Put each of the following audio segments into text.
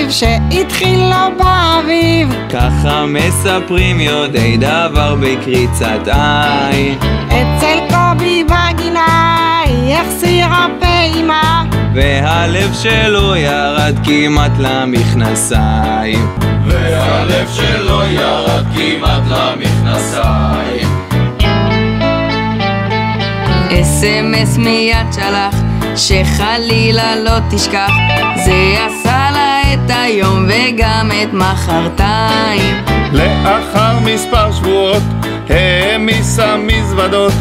אביב שהתחיל לו באביב. ככה מספרים יודעי דבר בקריצת עין. אצל קובי בגינה החסיר הפעימה, והלב שלו ירד כמעט למכנסיים. והלב שלו ירד כמעט למכנסיים. אס.אם.אס מיד שלח שחלילה לא תשכח, זה עשה לה את היום וגם את מחרתיים. לאחר מספר שבועות העמיסה מזוודות,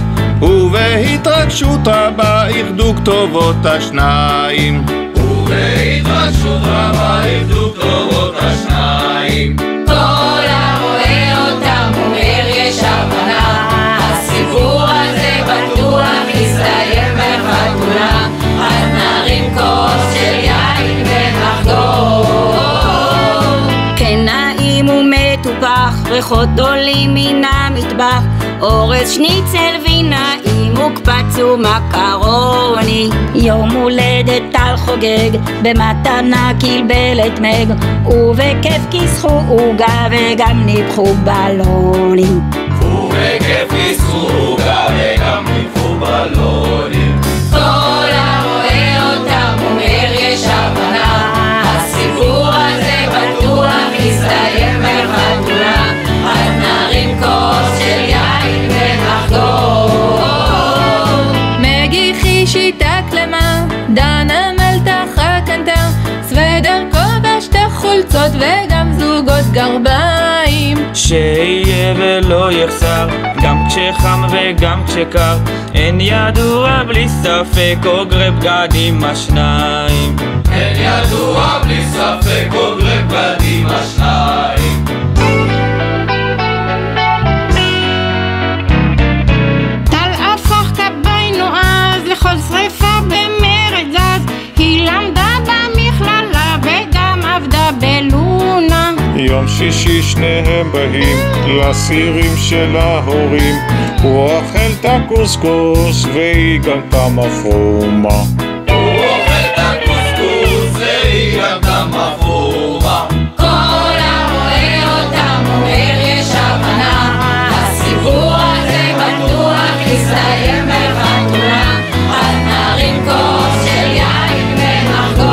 ובהתרגשות רבה איחדו כתובות השניים. ובהתרגשות רבה איחדו כתובות השניים. כל הרואה אותם אומר יש הבנה, הסיפור הזה בטוח יסתיים בחתונה. אז נרים כוס של יין ונחגוג. כן נעים ומטופח, ריחות עולים מן המטבח, אורז שניצל וינאים מוקפץ ומקרוני. יום הולדת טל חוגג, במתנה קלבלת מג, ובכיף כיסחו עוגה וגם ניפחו בלונים. ובכיף כיסחו עוגה וגם ניפחו בלונים. כל הרואה אותם אומר יש הבנה, הסיפור הזה בטוח יסתיים בחתונה. אז נרים כוס של יין ונחגוג. מגיחי שיטה כלמה, דנה מלתחה קנתה, סוודר כובע שתי חולצות וגם זוגות גרביים. שיהיה ולא יחסר, גם כשחם וגם כשקר, אין ידוע בלי ספק אוגרי בגדים השניים. אין ידוע בלי ספק אוגרי בגדים השניים. טל הפך כבאי נועז לכל שריפה במרד זז, היא למדה במכללה וגם עבדה בלונה. יום שישי שניהם באים לסירים של ההורים, הוא אוכל את הקוסקוס והיא גם את המפרומה. הוא אוכל את הקוסקוס והיא גם את המפרומה. כל הרואה אותם אומר יש הבנה, הסיפור הזה בטוח יסתיים בחתונה. אז נרים כוס של יין ונחגוג.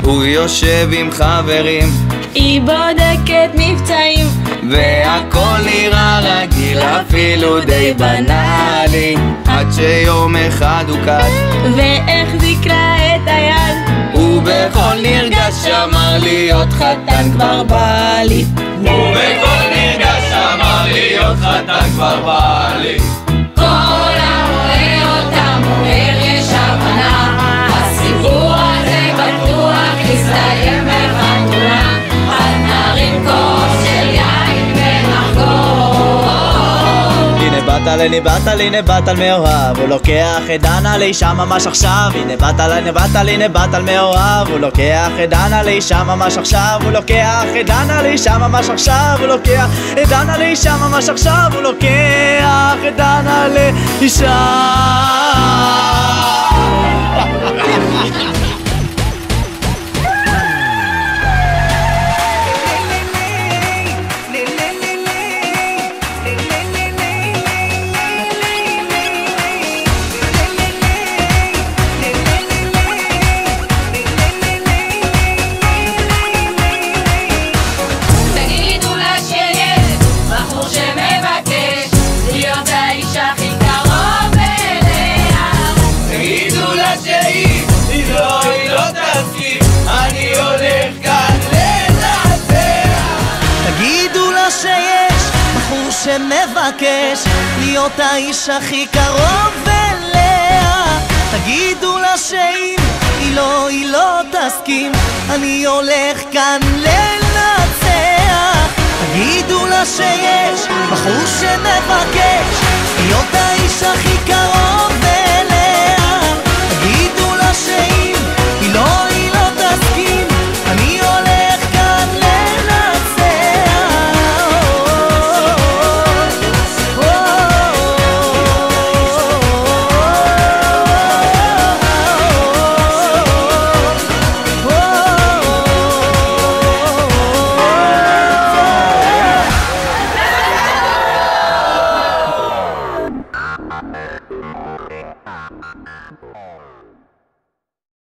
הוא יושב עם חברים, היא בודקת מבצעים, והכל נראה רגיל אפילו די בנאלי, עד שיום אחד הוא קט והחזיק לה את היד, ובכל נרגש אמר להיות חתן כבר בא לי. ובכל נרגש אמר להיות חתן כבר בא לי. כל הרואה אותם אומר יש הבנה, הסיפור הזה בטוח יסתיים בחתונה. אז נרים כוס של יין ונחגוג. הנה בטל, הנה בטל מאוהב, הוא לוקח את דנה לאישה ממש עכשיו. הנה בטל מאוהב, הוא לוקח את דנה לאישה ממש עכשיו. הוא לוקח את דנה לאישה ממש עכשיו. הוא לוקח את דנה לאישה ממש עכשיו. הוא לוקח את דנה לאישה שמבקש להיות האיש הכי קרוב אליה. תגידו לה שאם היא לא תסכים, אני הולך כאן לנצח. תגידו לה שיש בחור שמבקש להיות האיש הכי קרוב אליה. תגידו לה שאם היא לא תסכים, אני הולך כאן לנצח. Bye.